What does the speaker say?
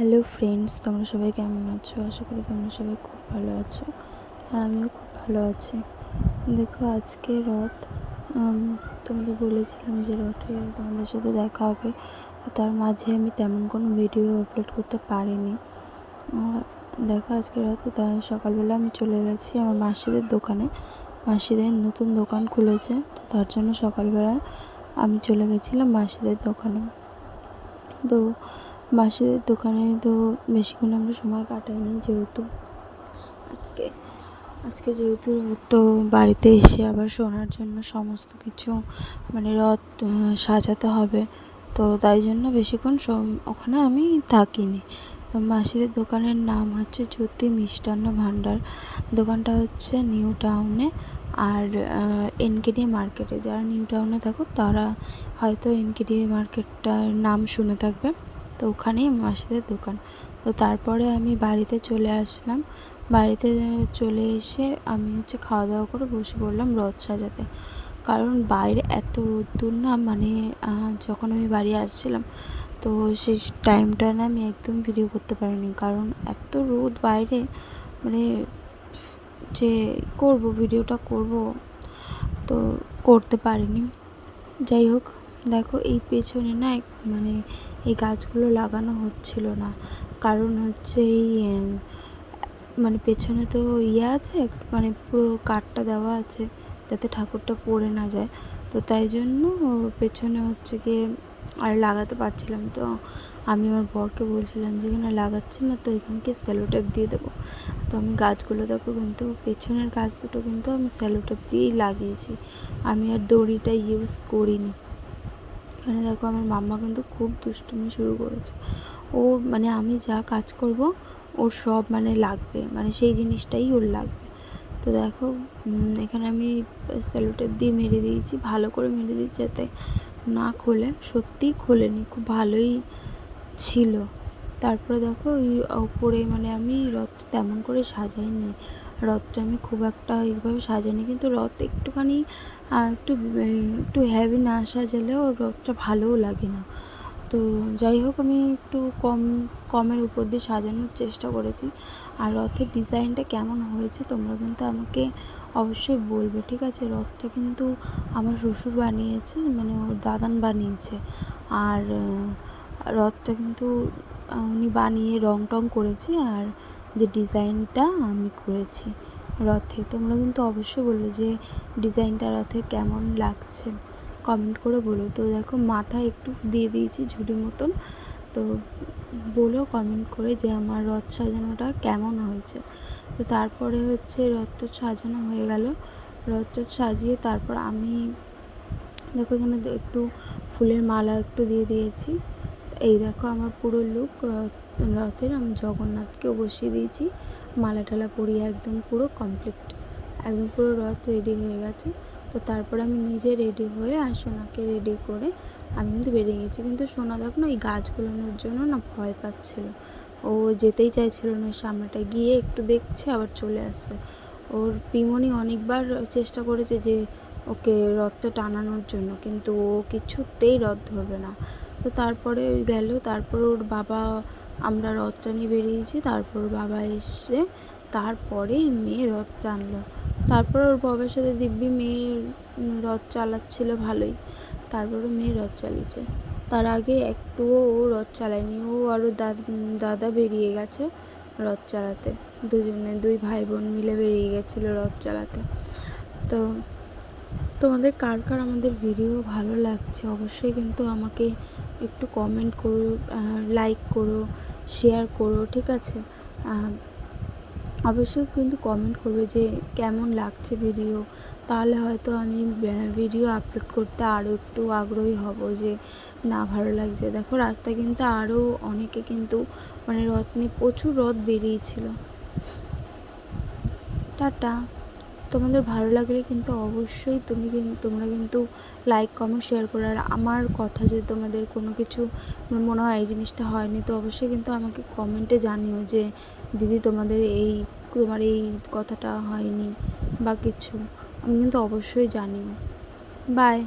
Hello friends, তোমরা সবাই কেমন আছো? আশা করি তোমরা সবাই খুব ভালো আছো, আর আমিও খুব ভালো আছি। দেখো, আজকে রথ। তোমাদের বলেছিলাম যে রথে তোমাদের সাথে দেখা হবে, তার মাঝে আমি তেমন কোনো ভিডিও আপলোড করতে পারিনি। দেখো, আজকে রথে তাই সকালবেলা আমি চলে গেছি আমার মাসিদের দোকানে। মাসিদের নতুন দোকান খুলেছে, তো তার জন্য সকালবেলা আমি চলে গেছিলাম মাসিদের দোকানে। তো মাসিদের দোকানে তো বেশিক্ষণ আমরা সময় কাটাইনি, যেহেতু আজকে যেহেতু রথ, তো বাড়িতে এসে আবার শোনার জন্য সমস্ত কিছু রথ সাজাতে হবে, তো তাই জন্য বেশিক্ষণ ওখানে আমি থাকিনি। তো মাসিদের দোকানের নাম হচ্ছে জ্যোতি মিষ্টান্ন ভাণ্ডার। দোকানটা হচ্ছে নিউ টাউনে, আর এনকেডি মার্কেটে। যারা নিউ টাউনে থাকো তারা হয়তো এনকেডি মার্কেটটার নাম শুনে থাকবে। তো ওখানেই মাসিদের দোকান। তো তারপরে আমি বাড়িতে চলে আসলাম। বাড়িতে চলে এসে আমি খাওয়া দাওয়া করে বসে পড়লাম রথ সাজাতে। কারণ বাইরে এত রোদ্দুর না, যখন আমি বাড়ি আসছিলাম, তো সেই টাইমটা না আমি একদম ভিডিও করতে পারিনি, কারণ এত রোদ বাইরে, যে ভিডিওটা করব, তো করতে পারিনি। যাই হোক, দেখো এই পেছনে না এই গাছগুলো লাগানো হচ্ছিল না, কারণ হচ্ছে পেছনে তো আছে, পুরো কাঠটা দেওয়া আছে যাতে ঠাকুরটা পড়ে না যায়। তো তাই জন্য পেছনে গিয়ে আর লাগাতে পারছিলাম। তো আমি আমার বরকে বলছিলাম যে এখানে লাগাচ্ছি না, তো এখানকে স্যালো টেপ দিয়ে দেবো। তো আমি গাছগুলো দেখো, কিন্তু পেছনের গাছ দুটো কিন্তু আমি স্যালো টেপ দিয়েই লাগিয়েছি, আমি আর দড়িটা ইউজ করিনি। এখানে দেখো, আমার মাম্মা কিন্তু খুব দুষ্টুমি শুরু করেছে। ও আমি যা কাজ করব ওর সব লাগবে, সেই জিনিসটাই ওর লাগবে। তো দেখো, এখানে আমি স্যালো টেপ দিয়ে মেরে দিয়েছি, ভালো করে মেরে দিয়েছি যাতে না খোলে। সত্যিই খোলেনি, খুব ভালোই ছিল। তারপরে দেখো, ওই ওপরে আমি রথটা তেমন করে সাজাইনি। রথটা আমি খুব একটা এইভাবে সাজাইনি, কিন্তু রথ একটুখানি একটু হেভি না সাজালেও রথটা ভালোও লাগে না। তো যাই হোক, আমি একটু কমের উপর দিয়ে সাজানোর চেষ্টা করেছি। আর রথের ডিজাইনটা কেমন হয়েছে তোমরা কিন্তু আমাকে অবশ্যই বলবে, ঠিক আছে? রথটা কিন্তু আমার শ্বশুর বানিয়েছে, ওর দাদান বানিয়েছে। আর রথটা কিন্তু উনি বানিয়ে রং টং করেছে, আর যে ডিজাইনটা আমি করেছি রথে। তোমরা কিন্তু অবশ্যই বলবে যে ডিজাইনটা রথে কেমন লাগছে, কমেন্ট করে বলো। তো দেখো, মাথায় একটু দিয়ে দিয়েছি ঝুড়ি মতন। তো বলো কমেন্ট করে যে আমার রথ সাজানোটা কেমন হয়েছে। তো তারপরে রথটা সাজানো হয়ে গেল। রথটা সাজিয়ে তারপর আমি দেখো এখানে একটু ফুলের মালা একটু দিয়ে দিয়েছি। এই দেখো আমার পুরো লুক রথের। আমি জগন্নাথকেও বসিয়ে দিয়েছি, মালা টালা পরিয়ে একদম পুরো কমপ্লিট, একদম পুরো রথ রেডি হয়ে গেছে। তো তারপরে আমি নিজে রেডি হয়ে আর সোনাকে রেডি করে আমি কিন্তু বেরিয়ে গেছি। কিন্তু সোনা দেখো না, এই গাছগুলোর জন্য না ভয় পাচ্ছিল, ও যেতেই চাইছিল না। সামনেটা গিয়ে একটু দেখছে, আবার চলে আসছে। ওর পিমনি অনেকবার চেষ্টা করেছে যে ওকে রথটা টানানোর জন্য, কিন্তু ও কিছুতেই রথ ধরবে না। তো তারপরে গেল, তারপর ওর বাবা, আমরা রথটা নিয়ে বেরিয়েছি, তারপর বাবা এসে তারপরেই মেয়ে রথ টানলো। তারপর ওর বাবার সাথে দিব্যি মেয়ে রথ চালাচ্ছিল ভালোই। তারপরে মেয়ে রথ চালিয়েছে। তার আগে একটুও ও রথ চালায়নি। ও আর ওর দাদা বেরিয়ে গেছে রথ চালাতে, দুই ভাই বোন মিলে বেরিয়ে গেছিলো রথ চালাতে। তো তোমাদের কার কার আমাদের ভিডিও ভালো লাগছে অবশ্যই কিন্তু আমাকে একটু কমেন্ট করো, লাইক করো, শেয়ার করো, ঠিক আছে? অবশ্যই কিন্তু কমেন্ট করবে যে কেমন লাগছে ভিডিও, তাহলে হয়তো আমি ভিডিও আপলোড করতে আরও একটু আগ্রহী হব যে না, ভালো লাগছে। দেখো, রাস্তায় কিন্তু আরও অনেকে কিন্তু রথ নিয়ে প্রচুর রথ বেরিয়েছিল। টাটা। তোমাদের ভালো লাগলে কিন্তু অবশ্যই তোমরা কিন্তু লাইক কমেন্ট শেয়ার করো। আর আমার কথা যদি তোমাদের কোনো কিছু মনে হয় এই জিনিসটা হয়নি, তো অবশ্যই কিন্তু আমাকে কমেন্টে জানিও যে দিদি তোমার এই কথাটা হয়নি বা কিছু, আমি কিন্তু অবশ্যই জানিও। বাই।